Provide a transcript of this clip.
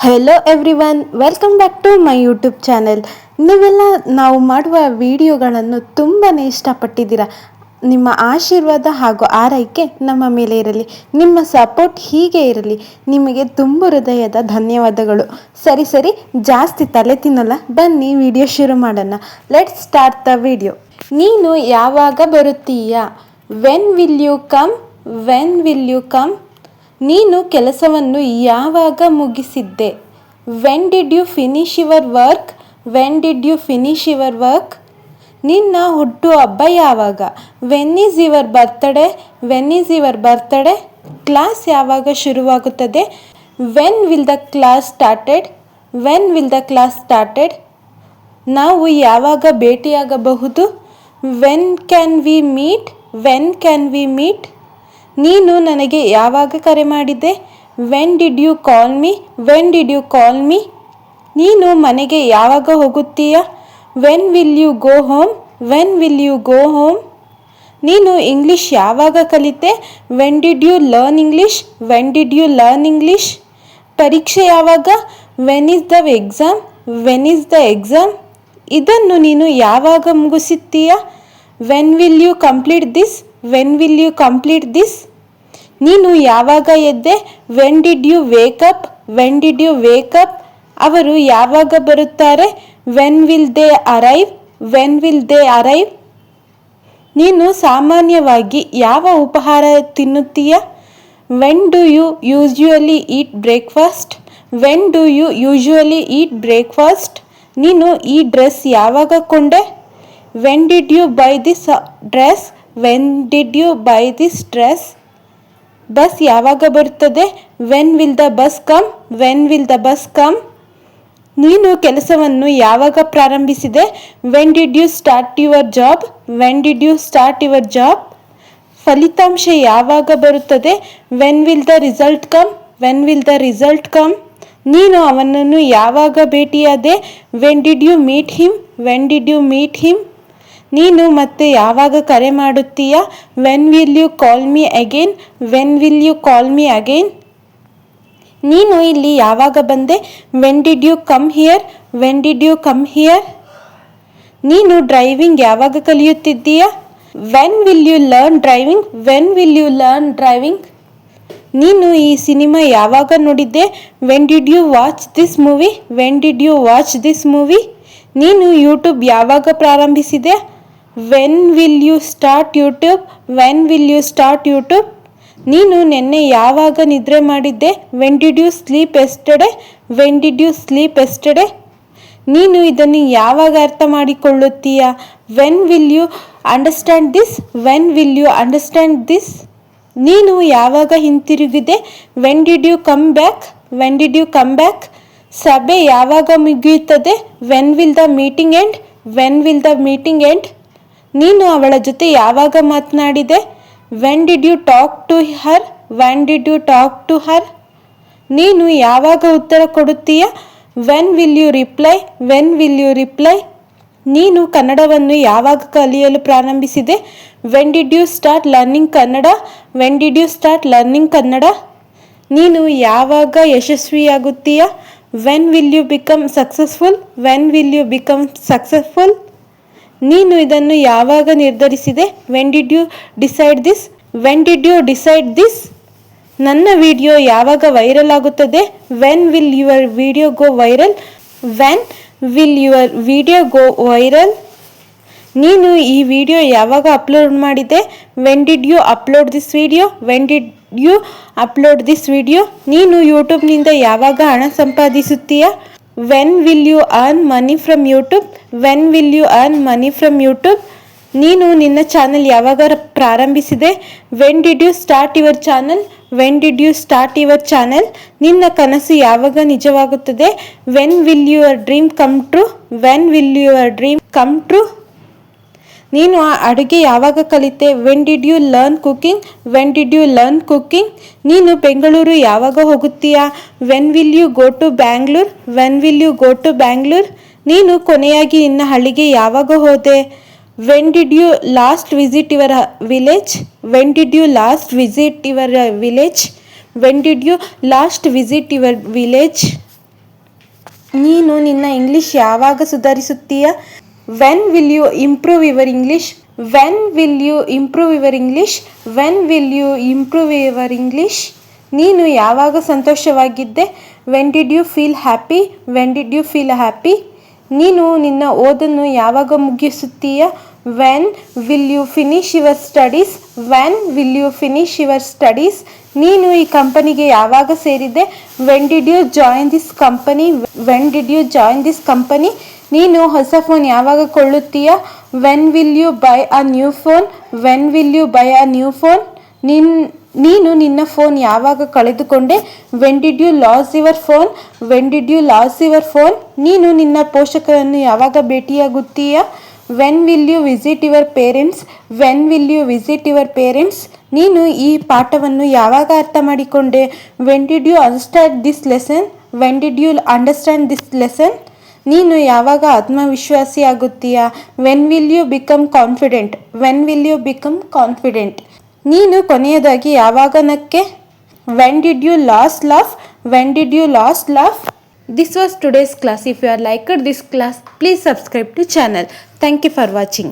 Hello everyone, welcome back to my YouTube channel. ನೀವೆಲ್ಲ ನಾವು ಮಾಡುವ ವಿಡಿಯೋಗಳನ್ನು ತುಂಬಾ ಇಷ್ಟಪಟ್ಟಿದ್ದೀರಾ. ನಿಮ್ಮ ಆಶೀರ್ವಾದ ಹಾಗೂ ಆರೈಕೆ ನಮ್ಮ ಮೇಲೆ ಇರಲಿ. ನಿಮ್ಮ ಸಪೋರ್ಟ್ ಹೀಗೆ ಇರಲಿ. ನಿಮಗೆ ತುಂಬ ಹೃದಯದ ಧನ್ಯವಾದಗಳು. ಸರಿ ಜಾಸ್ತಿ ತಲೆ ತಿನ್ನಲ್ಲ, ಬನ್ನಿ ವಿಡಿಯೋ ಶುರು ಮಾಡೋಣ. Let's start the video. ನೀನು ಯಾವಾಗ ಬರುತ್ತೀಯಾ? When will you come? When will you come? ನೀನು ಕೆಲಸವನ್ನು ಯಾವಾಗ ಮುಗಿಸಿದ್ದೆ? When did you finish your work? When did you finish your work? ನಿನ್ನ ಹುಟ್ಟುಹಬ್ಬ ಯಾವಾಗ? When is your birthday? When is your birthday? Class ಯಾವಾಗ ಶುರುವಾಗುತ್ತದೆ? When will the class started? When will the class started? ನಾವು ಯಾವಾಗ ಭೇಟಿಯಾಗಬಹುದು? When can we meet? When can we meet? ನೀನು ನನಗೆ ಯಾವಾಗ ಕರೆ ಮಾಡಿದೆ? When did you call me? When did you call me? ನೀನು ಮನೆಗೆ ಯಾವಾಗ ಹೋಗುತ್ತೀಯಾ? When will you go home? When will you go home? ನೀನು ಇಂಗ್ಲಿಷ್ ಯಾವಾಗ ಕಲಿತೆ? When did you learn English? When did you learn English? ಪರೀಕ್ಷೆ ಯಾವಾಗ? When is the exam? When is the exam? ಇದನ್ನು ನೀನು ಯಾವಾಗ ಮುಗಿಸುತ್ತೀಯಾ? When will you complete this? When will you complete this? ನೀನು ಯಾವಾಗ ಎದ್ದೆ? When did you wake up? When did you wake up? ಅವರು ಯಾವಾಗ ಬರುತ್ತಾರೆ? When will they arrive? When will they arrive? ನೀನು ಸಾಮಾನ್ಯವಾಗಿ ಯಾವ ಉಪಹಾರ ತಿನ್ನುತ್ತೀಯ? When do you usually eat breakfast? When do you usually eat breakfast? ನೀನು ಈ ಡ್ರೆಸ್ ಯಾವಾಗ ಕೊಂಡೆ? When did you buy this dress? When did you buy this dress? Bus ಯಾವಾಗ ಬರುತ್ತದೆ? When will the bus come? When will the bus come? ನೀನು ಕೆಲಸವನ್ನು ಯಾವಾಗ ಪ್ರಾರಂಭಿಸಿದೆ? When did you start your job? When did you start your job? ಫಲಿತಾಂಶ ಯಾವಾಗ ಬರುತ್ತದೆ? When will the result come? When will the result come? ನೀನು ಅವನನ್ನು ಯಾವಾಗ ಭೇಟಿಯಾದೆ? When did you meet him? When did you meet him? ನೀನು ಮತ್ತೆ ಯಾವಾಗ ಕರೆ ಮಾಡುತ್ತೀಯಾ? When will you call me again? When will you call me again? ನೀನು ಇಲ್ಲಿ ಯಾವಾಗ ಬಂದೆ? When did you come here? When did you come here? ನೀನು ಡ್ರೈವಿಂಗ್ ಯಾವಾಗ ಕಲಿಯುತ್ತಿದ್ದೀಯಾ? When will you learn driving? When will you learn driving? ನೀನು ಈ cinema ಯಾವಾಗ ನೋಡಿದ್ದೆ? When did you watch this movie? When did you watch this movie? ನೀನು YouTube ಯಾವಾಗ ಪ್ರಾರಂಭಿಸಿದೆ? When will you start YouTube? When will you start YouTube? ನೀನು ನಿನ್ನೆ ಯಾವಾಗ ನಿದ್ರೆ ಮಾಡಿದ್ದೆ? When did you sleep yesterday? When did you sleep yesterday? ನೀನು ಇದನ್ನು ಯಾವಾಗ ಅರ್ಥ ಮಾಡಿಕೊಳ್ಳುತ್ತೀಯಾ? When will you understand this? When will you understand this? ನೀನು ಯಾವಾಗ ಹಿಂತಿರುಗಿದೆ? When did you come back? When did you come back? ಸಭೆ ಯಾವಾಗ ಮುಗಿಯುತ್ತದೆ? When will the meeting end? When will the meeting end? ನೀನು ಅವಳ ಜೊತೆ ಯಾವಾಗ ಮಾತನಾಡಿದೆ? When did you talk to her? When did you talk to her? ನೀನು ಯಾವಾಗ ಉತ್ತರ ಕೊಡುತ್ತೀಯ? When will you reply? When will you reply? ನೀನು ಕನ್ನಡವನ್ನು ಯಾವಾಗ ಕಲಿಯಲು ಪ್ರಾರಂಭಿಸಿದೆ? When did you start learning Kannada? When did you start learning Kannada? ನೀನು ಯಾವಾಗ ಯಶಸ್ವಿಯಾಗುತ್ತೀಯ? When will you become successful? When will you become successful? ನೀನು ಇದನ್ನು ಯಾವಾಗ ನಿರ್ಧರಿಸಿದೆ? When did you decide this? When did you decide this? ನನ್ನ ವಿಡಿಯೋ ಯಾವಾಗ viral ಆಗುತ್ತದೆ? When will your video go viral? When will your video go viral? ನೀನು ಈ video ಯಾವಾಗ ಅಪ್ಲೋಡ್ ಮಾಡಿದೆ? When did you upload this video? When did you upload this video? ನೀನು ಯೂಟ್ಯೂಬ್ನಿಂದ ಯಾವಾಗ ಹಣ ಸಂಪಾದಿಸುತ್ತೀಯಾ? When will you earn money from YouTube? When will you earn money from YouTube? ನೀನು ನಿನ್ನ ಚಾನಲ್ ಯಾವಾಗ ಪ್ರಾರಂಭಿಸಿದೆ? When did you start your channel? When did you start your channel? ನಿನ್ನ ಕನಸು ಯಾವಾಗ ನಿಜವಾಗುತ್ತದೆ? When will your dream come true? When will your dream come true? ನೀನು ಅಡುಗೆ ಯಾವಾಗ ಕಲಿತೆ? When did you learn cooking? When did you learn cooking? ನೀನು ಬೆಂಗಳೂರು ಯಾವಾಗ ಹೋಗುತ್ತೀಯಾ? When will you go to Bangalore? When will you go to Bangalore? ನೀನು ಕೊನೆಯಾಗಿ ನಿನ್ನ ಹಳ್ಳಿಗೆ ಯಾವಾಗ ಹೋದೆ? When did you last visit your village? When did you last visit your village? When did you last visit your village? ನೀನು ನಿನ್ನ English ಯಾವಾಗ ಸುಧಾರಿಸುತ್ತೀಯಾ? When will you improve your English? When will you improve your English? When will you improve your English? ನೀನು ಯಾವಾಗ ಸಂತೋಷವಾಗಿದ್ದೆ? When did you feel happy? When did you feel happy? ನೀನು ನಿನ್ನ ಓದನ್ನು ಯಾವಾಗ ಮುಗಿಸುತ್ತೀಯಾ? When will you finish your studies? When will you finish your studies? ನೀನು ಈ ಕಂಪನಿಗೆ ಯಾವಾಗ ಸೇರಿದೆ? When did you join this company? When did you join this company? ನೀನು ಹೊಸ ಫೋನ್ ಯಾವಾಗ ಕೊಳ್ಳುತ್ತೀಯಾ? When will you buy a new phone? When will you buy a new phone? ನೀನು ನಿನ್ನ ಫೋನ್ ಯಾವಾಗ ಕಳೆದುಕೊಂಡೆ? When did you lose your phone? When did you lose your phone? ನೀನು ನಿನ್ನ ಪೋಷಕರನ್ನು ಯಾವಾಗ ಭೇಟಿಯಾಗುತ್ತೀಯಾ? When will you visit your parents? When will you visit your parents? ನೀನು ಈ ಪಾಠವನ್ನು ಯಾವಾಗ ಅರ್ಥ ಮಾಡಿಕೊಂಡೆ? When did you understand this lesson? When did you understand this lesson? ನೀನು ಯಾವಾಗ ಆತ್ಮವಿಶ್ವಾಸಿ ಆಗುತ್ತೀಯಾ? When will you become confident? When will you become confident? ನೀನು ಕೊನೆಯದಾಗಿ ಯಾವಾಗ ನಕ್ಕೆ? When did you last laugh? When did you last laugh? This was today's class. If you are liked this class, please subscribe to channel. Thank you for watching.